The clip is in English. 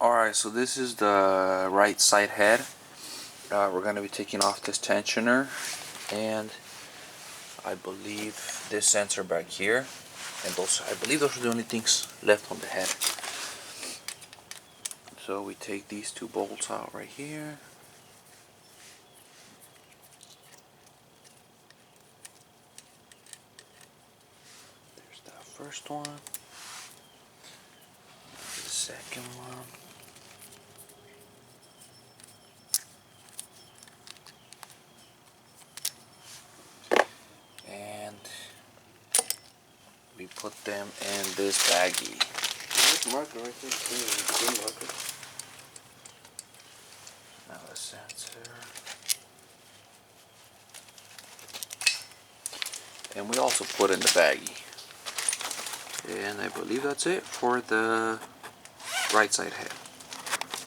Alright, so this is the right side head. We're going to be taking off this tensioner, and I believe this sensor back here, and those, I believe those are the only things left on the head. So we take these two bolts out right here. There's that first one. The second one. And we put them in this baggie. This marker right there, green marker. Now the sensor. And we also put in the baggie. And I believe that's it for the right side head.